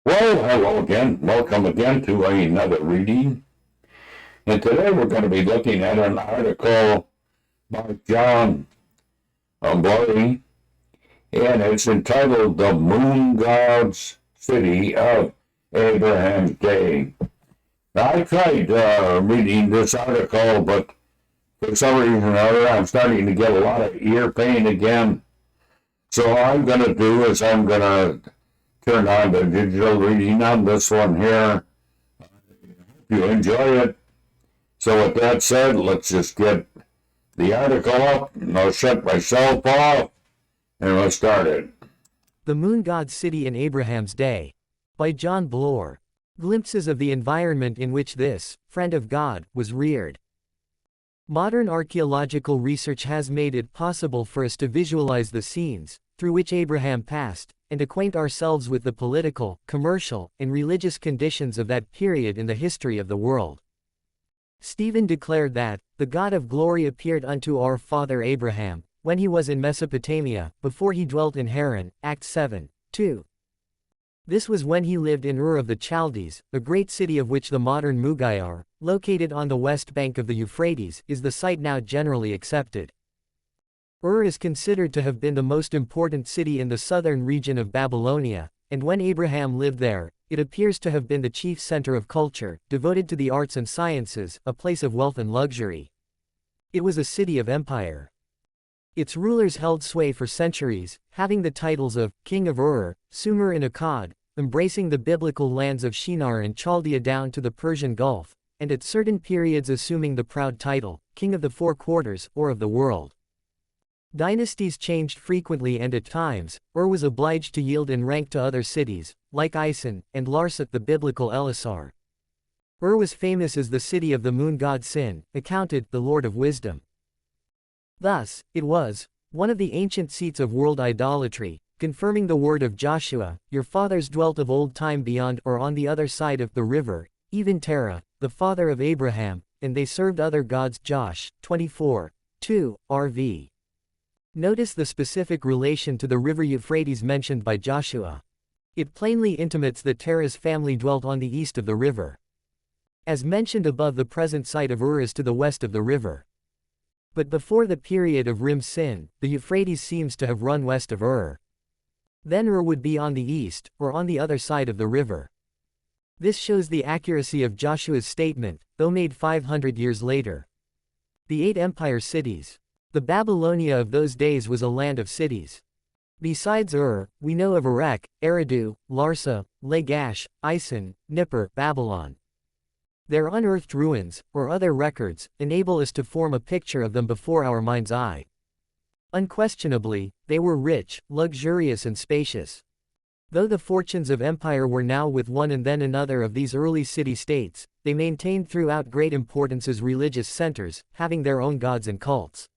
Well, hello again. Welcome again to another reading. And today we're going to be looking at an article by John Bloore, and it's entitled The Moon God's City of Abraham's Day. Now, I tried reading this article, but for some reason or other, I'm starting to get a lot of ear pain again. So all I'm going to do is I'm going to turn on the digital reading on this one here. Hope you enjoy it. So with that said, let's just get the article up, and I'll shut myself off, and we'll start it. The Moon God's City in Abraham's Day. By John Bloore. Glimpses of the environment in which this friend of God was reared. Modern archaeological research has made it possible for us to visualize the scenes through which Abraham passed, and acquaint ourselves with the political, commercial, and religious conditions of that period in the history of the world. Stephen declared that, the God of glory appeared unto our father Abraham, when he was in Mesopotamia, before he dwelt in Haran, Acts 7:2. This was when he lived in Ur of the Chaldees, a great city of which the modern Mugayar, located on the west bank of the Euphrates, is the site now generally accepted. Ur is considered to have been the most important city in the southern region of Babylonia, and when Abraham lived there, it appears to have been the chief center of culture, devoted to the arts and sciences, a place of wealth and luxury. It was a city of empire. Its rulers held sway for centuries, having the titles of King of Ur, Sumer and Akkad, embracing the biblical lands of Shinar and Chaldea down to the Persian Gulf, and at certain periods assuming the proud title, King of the Four Quarters, or of the world. Dynasties changed frequently, and at times, Ur was obliged to yield in rank to other cities, like Isin, and Larsa, the biblical Elisar. Ur was famous as the city of the moon god Sin, accounted the Lord of Wisdom. Thus, it was one of the ancient seats of world idolatry, confirming the word of Joshua, your fathers dwelt of old time beyond or on the other side of the river, even Terah, the father of Abraham, and they served other gods. Josh 24:2, RV. Notice the specific relation to the river Euphrates mentioned by Joshua. It plainly intimates that Terah's family dwelt on the east of the river. As mentioned above, the present site of Ur is to the west of the river. But before the period of Rim-Sin, the Euphrates seems to have run west of Ur. Then Ur would be on the east, or on the other side of the river. This shows the accuracy of Joshua's statement, though made 500 years later. The 8 empire cities. The Babylonia of those days was a land of cities. Besides Ur, we know of Erech, Eridu, Larsa, Lagash, Isin, Nippur, Babylon. Their unearthed ruins, or other records, enable us to form a picture of them before our mind's eye. Unquestionably, they were rich, luxurious and spacious. Though the fortunes of empire were now with one and then another of these early city-states, they maintained throughout great importance as religious centers, having their own gods and cults.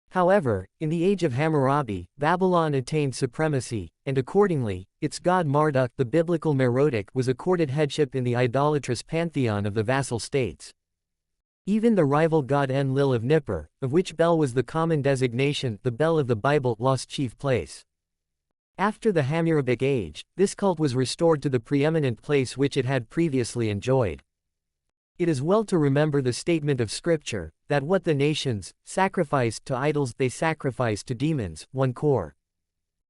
However, in the age of Hammurabi, Babylon attained supremacy, and accordingly, its god Marduk, the biblical Merodach, was accorded headship in the idolatrous pantheon of the vassal states. Even the rival god Enlil of Nippur, of which Bel was the common designation, the Bel of the Bible, lost chief place. After the Hammurabic age, this cult was restored to the preeminent place which it had previously enjoyed. It is well to remember the statement of Scripture, that what the nations sacrificed to idols they sacrificed to demons. 1 Cor.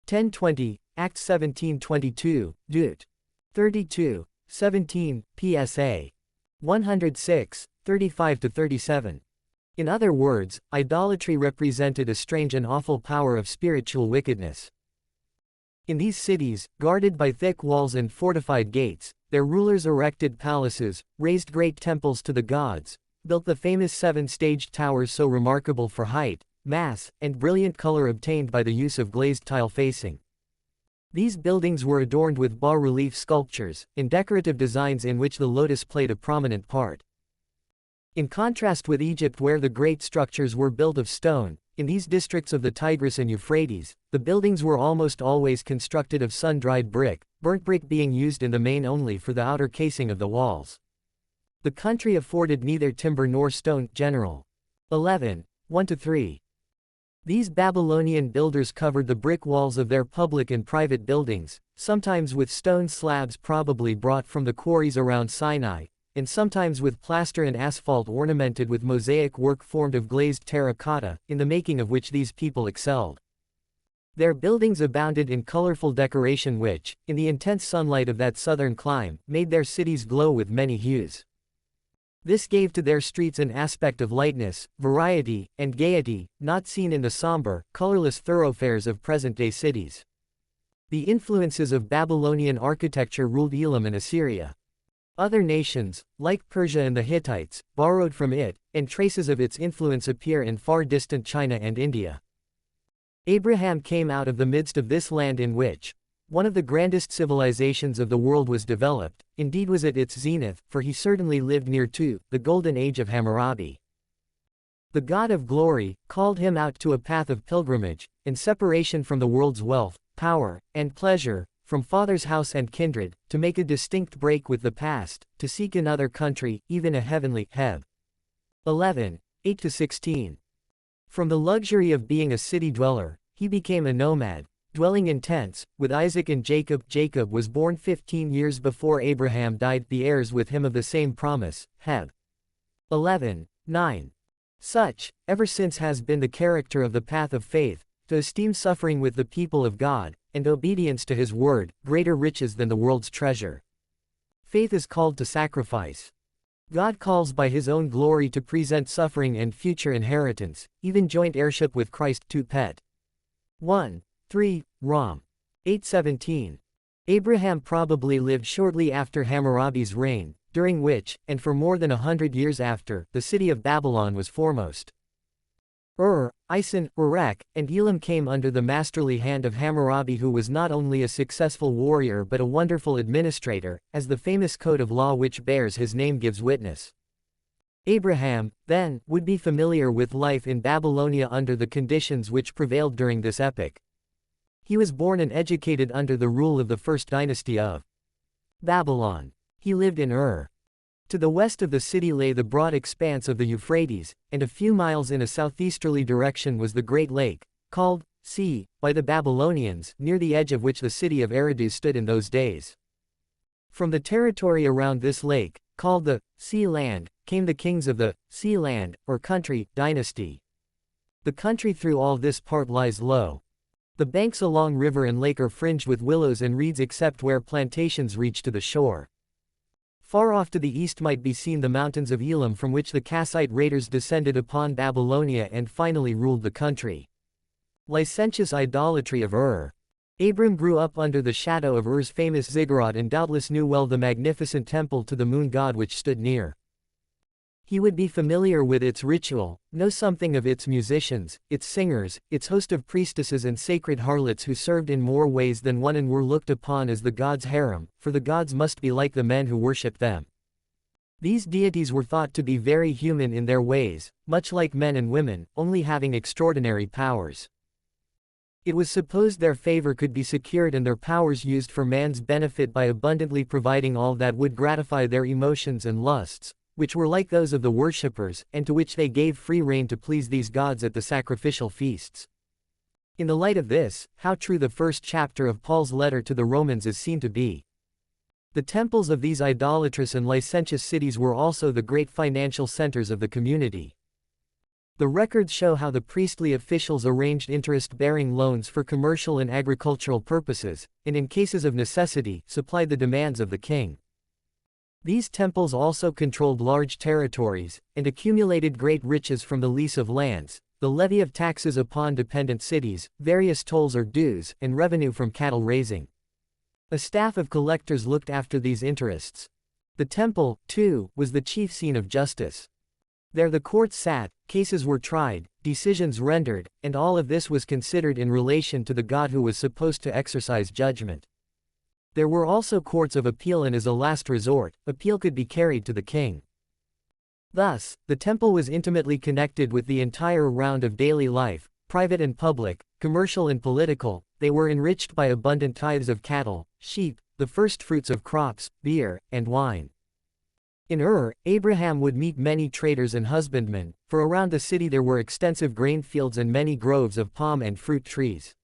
10:20, Acts 17:22, Deut. 32:17, PSA 106, 35-37. In other words, idolatry represented a strange and awful power of spiritual wickedness. In these cities, guarded by thick walls and fortified gates, their rulers erected palaces, raised great temples to the gods, built the famous 7-staged towers so remarkable for height, mass, and brilliant color obtained by the use of glazed tile facing. These buildings were adorned with bas-relief sculptures, and decorative designs in which the lotus played a prominent part. In contrast with Egypt, where the great structures were built of stone, in these districts of the Tigris and Euphrates, the buildings were almost always constructed of sun-dried brick, burnt brick being used in the main only for the outer casing of the walls. The country afforded neither timber nor stone. General 11, 1-3. These Babylonian builders covered the brick walls of their public and private buildings, sometimes with stone slabs probably brought from the quarries around Sinai, and sometimes with plaster and asphalt ornamented with mosaic work formed of glazed terracotta, in the making of which these people excelled. Their buildings abounded in colorful decoration which, in the intense sunlight of that southern clime, made their cities glow with many hues. This gave to their streets an aspect of lightness, variety, and gaiety, not seen in the somber, colorless thoroughfares of present-day cities. The influences of Babylonian architecture ruled Elam and Assyria. Other nations, like Persia and the Hittites, borrowed from it, and traces of its influence appear in far distant China and India. Abraham came out of the midst of this land in which one of the grandest civilizations of the world was developed, indeed was at its zenith, for he certainly lived near to the golden age of Hammurabi. The God of glory called him out to a path of pilgrimage, and separation from the world's wealth, power, and pleasure, from father's house and kindred, to make a distinct break with the past, to seek another country, even a heavenly Heb. 11, 8-16. From the luxury of being a city dweller, he became a nomad, dwelling in tents, with Isaac and Jacob. Jacob was born 15 years before Abraham died, the heirs with him of the same promise, Heb. 11, 9. Such, ever since has been the character of the path of faith, to esteem suffering with the people of God, and obedience to his word, greater riches than the world's treasure. Faith is called to sacrifice. God calls by his own glory to present suffering and future inheritance, even joint heirship with Christ. 2 Pet. 1, 3, Rom. 8:17. Abraham probably lived shortly after Hammurabi's reign, during which, and for more than 100 years after, the city of Babylon was foremost. Isin, Urek, and Elam came under the masterly hand of Hammurabi, who was not only a successful warrior but a wonderful administrator, as the famous code of law which bears his name gives witness. Abraham, then, would be familiar with life in Babylonia under the conditions which prevailed during this epoch. He was born and educated under the rule of the first dynasty of Babylon. He lived in Ur. To the west of the city lay the broad expanse of the Euphrates, and a few miles in a southeasterly direction was the Great Lake, called Sea by the Babylonians, near the edge of which the city of Eridu stood in those days. From the territory around this lake, called the Sea Land, came the kings of the Sea Land, or country, dynasty. The country through all this part lies low. The banks along river and lake are fringed with willows and reeds except where plantations reach to the shore. Far off to the east might be seen the mountains of Elam, from which the Kassite raiders descended upon Babylonia and finally ruled the country. Licentious idolatry of Ur. Abram grew up under the shadow of Ur's famous ziggurat and doubtless knew well the magnificent temple to the moon god which stood near. He would be familiar with its ritual, know something of its musicians, its singers, its host of priestesses and sacred harlots who served in more ways than one and were looked upon as the gods' harem, for the gods must be like the men who worshipped them. These deities were thought to be very human in their ways, much like men and women, only having extraordinary powers. It was supposed their favor could be secured and their powers used for man's benefit by abundantly providing all that would gratify their emotions and lusts, which were like those of the worshippers, and to which they gave free rein to please these gods at the sacrificial feasts. In the light of this, how true the first chapter of Paul's letter to the Romans is seen to be. The temples of these idolatrous and licentious cities were also the great financial centers of the community. The records show how the priestly officials arranged interest-bearing loans for commercial and agricultural purposes, and in cases of necessity, supplied the demands of the king. These temples also controlled large territories, and accumulated great riches from the lease of lands, the levy of taxes upon dependent cities, various tolls or dues, and revenue from cattle raising. A staff of collectors looked after these interests. The temple, too, was the chief scene of justice. There the courts sat, cases were tried, decisions rendered, and all of this was considered in relation to the God who was supposed to exercise judgment. There were also courts of appeal, and as a last resort, appeal could be carried to the king. Thus, the temple was intimately connected with the entire round of daily life, private and public, commercial and political. They were enriched by abundant tithes of cattle, sheep, the first fruits of crops, beer, and wine. In Ur, Abraham would meet many traders and husbandmen, for around the city there were extensive grain fields and many groves of palm and fruit trees.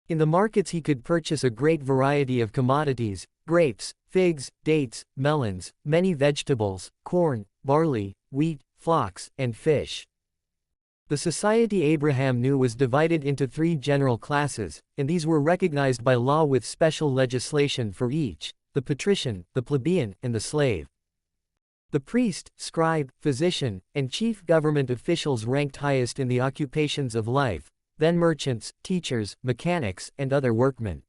In the markets he could purchase a great variety of commodities: grapes, figs, dates, melons, many vegetables, corn, barley, wheat, flocks, and fish. The society Abraham knew was divided into three general classes, and these were recognized by law with special legislation for each: the patrician, the plebeian, and the slave. The priest, scribe, physician, and chief government officials ranked highest in the occupations of life, then merchants, teachers, mechanics, and other workmen.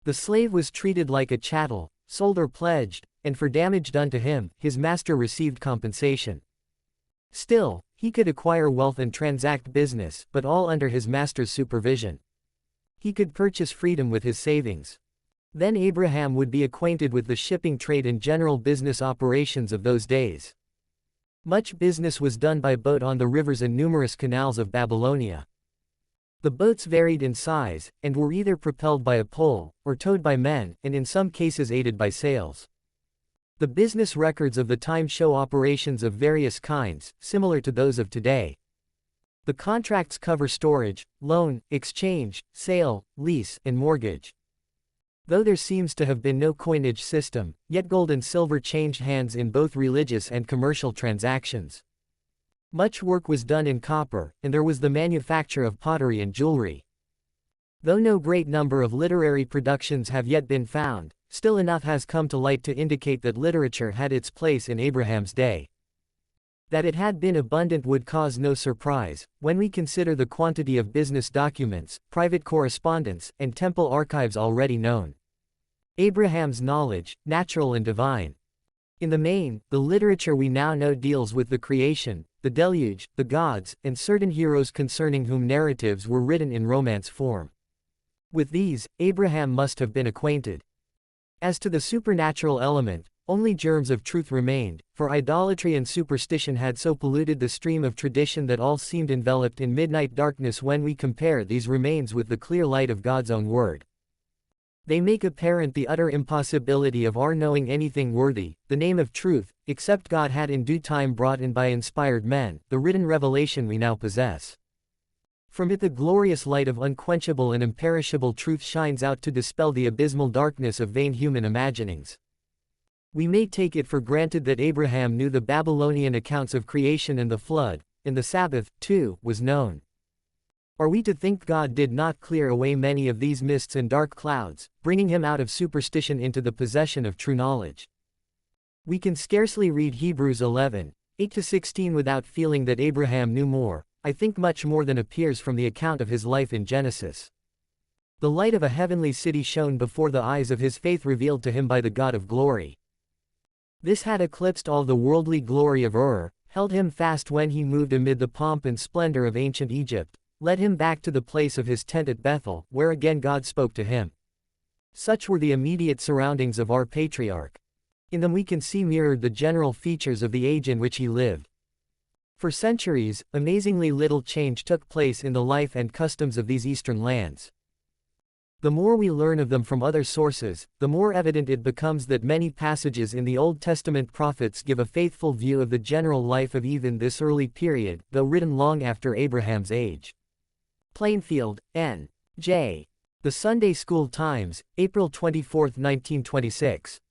The slave was treated like a chattel, sold or pledged, and for damage done to him, his master received compensation. Still, he could acquire wealth and transact business, but all under his master's supervision. He could purchase freedom with his savings. Then Abraham would be acquainted with the shipping trade and general business operations of those days. Much business was done by boat on the rivers and numerous canals of Babylonia. The boats varied in size, and were either propelled by a pole, or towed by men, and in some cases aided by sails. The business records of the time show operations of various kinds, similar to those of today. The contracts cover storage, loan, exchange, sale, lease, and mortgage. Though there seems to have been no coinage system, yet gold and silver changed hands in both religious and commercial transactions. Much work was done in copper, and there was the manufacture of pottery and jewelry. Though no great number of literary productions have yet been found, still enough has come to light to indicate that literature had its place in Abraham's day. That it had been abundant would cause no surprise, when we consider the quantity of business documents, private correspondence, and temple archives already known. Abraham's knowledge, natural and divine. In the main, the literature we now know deals with the creation, the deluge, the gods, and certain heroes concerning whom narratives were written in romance form. With these, Abraham must have been acquainted. As to the supernatural element, only germs of truth remained, for idolatry and superstition had so polluted the stream of tradition that all seemed enveloped in midnight darkness when we compare these remains with the clear light of God's own word. They make apparent the utter impossibility of our knowing anything worthy, the name of truth, except God had in due time brought in by inspired men, the written revelation we now possess. From it the glorious light of unquenchable and imperishable truth shines out to dispel the abysmal darkness of vain human imaginings. We may take it for granted that Abraham knew the Babylonian accounts of creation and the flood, and the Sabbath, too, was known. Are we to think God did not clear away many of these mists and dark clouds, bringing him out of superstition into the possession of true knowledge? We can scarcely read Hebrews 11:8-16 without feeling that Abraham knew more, I think much more than appears from the account of his life in Genesis. The light of a heavenly city shone before the eyes of his faith revealed to him by the God of glory. This had eclipsed all the worldly glory of Ur, held him fast when he moved amid the pomp and splendor of ancient Egypt, led him back to the place of his tent at Bethel, where again God spoke to him. Such were the immediate surroundings of our patriarch. In them we can see mirrored the general features of the age in which he lived. For centuries, amazingly little change took place in the life and customs of these eastern lands. The more we learn of them from other sources, the more evident it becomes that many passages in the Old Testament prophets give a faithful view of the general life of even this early period, though written long after Abraham's age. Plainfield, N. J. The Sunday School Times, April 24, 1926.